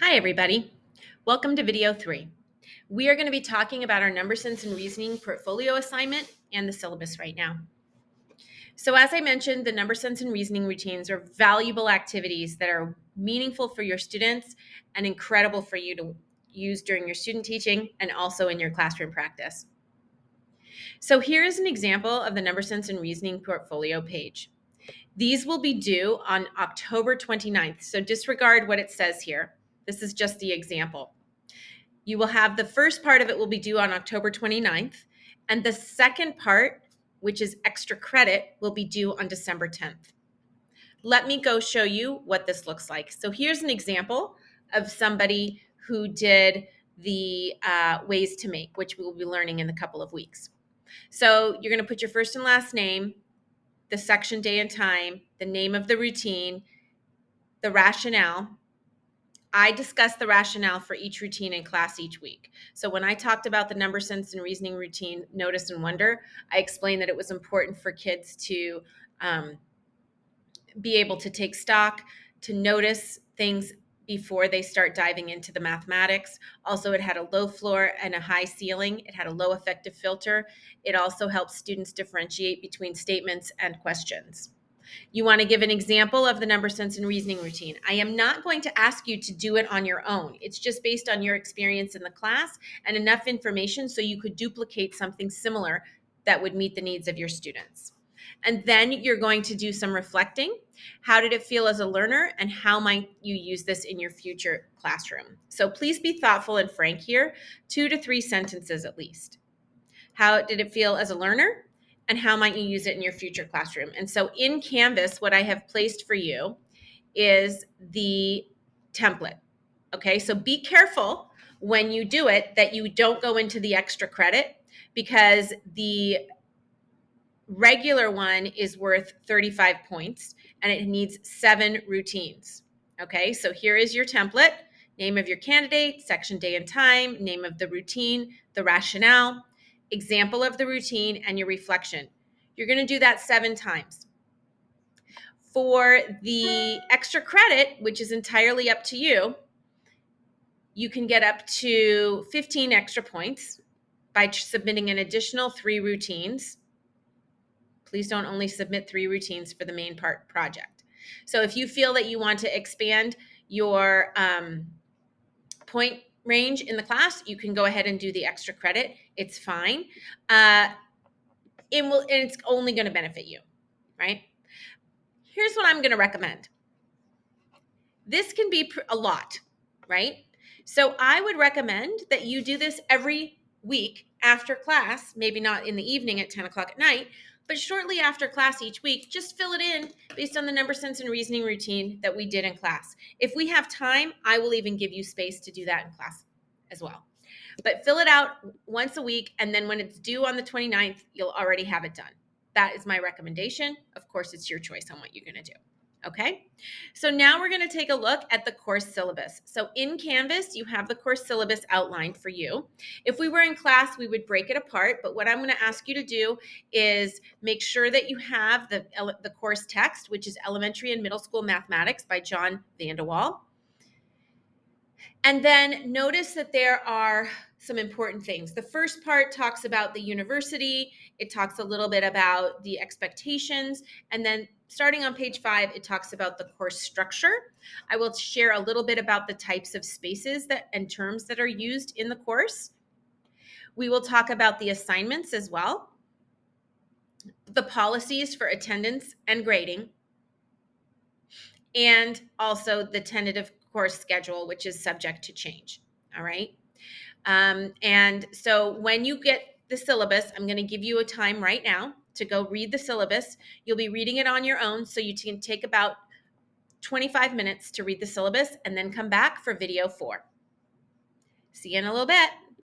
Hi, everybody. Welcome to video 3. We are going to be talking about our number sense and reasoning portfolio assignment and the syllabus right now. So as I mentioned, the number sense and reasoning routines are valuable activities that are meaningful for your students and incredible for you to use during your student teaching and also in your classroom practice. So here is an example of the number sense and reasoning portfolio page. These will be due on October 29th, so disregard what it says here. This is just the example. You will have the first part of it will be due on October 29th, and the second part, which is extra credit, will be due on December 10th. Let me go show you what this looks like. So here's an example of somebody who did the ways to make, which we will be learning in a couple of weeks. So you're going to put your first and last name, the section, day, and time, the name of the routine, the rationale. I discuss the rationale for each routine in class each week. So when I talked about the number sense and reasoning routine, notice and wonder, I explained that it was important for kids to be able to take stock, to notice things before they start diving into the mathematics. Also, it had a low floor and a high ceiling. It had a low effective filter. It also helps students differentiate between statements and questions. You want to give an example of the number sense and reasoning routine. I am not going to ask you to do it on your own. It's just based on your experience in the class and enough information so you could duplicate something similar that would meet the needs of your students. And then you're going to do some reflecting. How did it feel as a learner, and how might you use this in your future classroom? So please be thoughtful and frank here, 2 to 3 sentences at least. How did it feel as a learner? And how might you use it in your future classroom? And so in Canvas, what I have placed for you is the template. Okay, so be careful when you do it that you don't go into the extra credit, because the regular one is worth 35 points and it needs 7 routines. Okay, so here is your template: name of your candidate, section, day, and time, name of the routine, the rationale, example of the routine, and your reflection. You're going to do that 7 times. For the extra credit, which is entirely up to you, you can get up to 15 extra points by submitting an additional 3 routines. Please don't only submit 3 routines for the main part project. So if you feel that you want to expand your point range in the class, you can go ahead and do the extra credit. It's fine. It's only going to benefit you, right? Here's what I'm going to recommend. This can be a lot, right? So I would recommend that you do this every week after class, maybe not in the evening at 10 o'clock at night, but shortly after class each week. Just fill it in based on the number sense and reasoning routine that we did in class. If we have time, I will even give you space to do that in class as well. But fill it out once a week, and then when it's due on the 29th, you'll already have it done. That is my recommendation. Of course, it's your choice on what you're going to do. Okay, so now we're going to take a look at the course syllabus. So in Canvas, you have the course syllabus outlined for you. If we were in class, we would break it apart, but what I'm going to ask you to do is make sure that you have the course text, which is Elementary and Middle School Mathematics by John Vandewaal. And then notice that there are some important things. The first part talks about the university. It talks a little bit about the expectations. And then starting on page 5, it talks about the course structure. I will share a little bit about the types of spaces and terms that are used in the course. We will talk about the assignments as well, the policies for attendance and grading, and also the tentative course schedule, which is subject to change. All right. And so when you get the syllabus, I'm going to give you a time right now to go read the syllabus. You'll be reading it on your own, so you can take about 25 minutes to read the syllabus and then come back for video 4. See you in a little bit.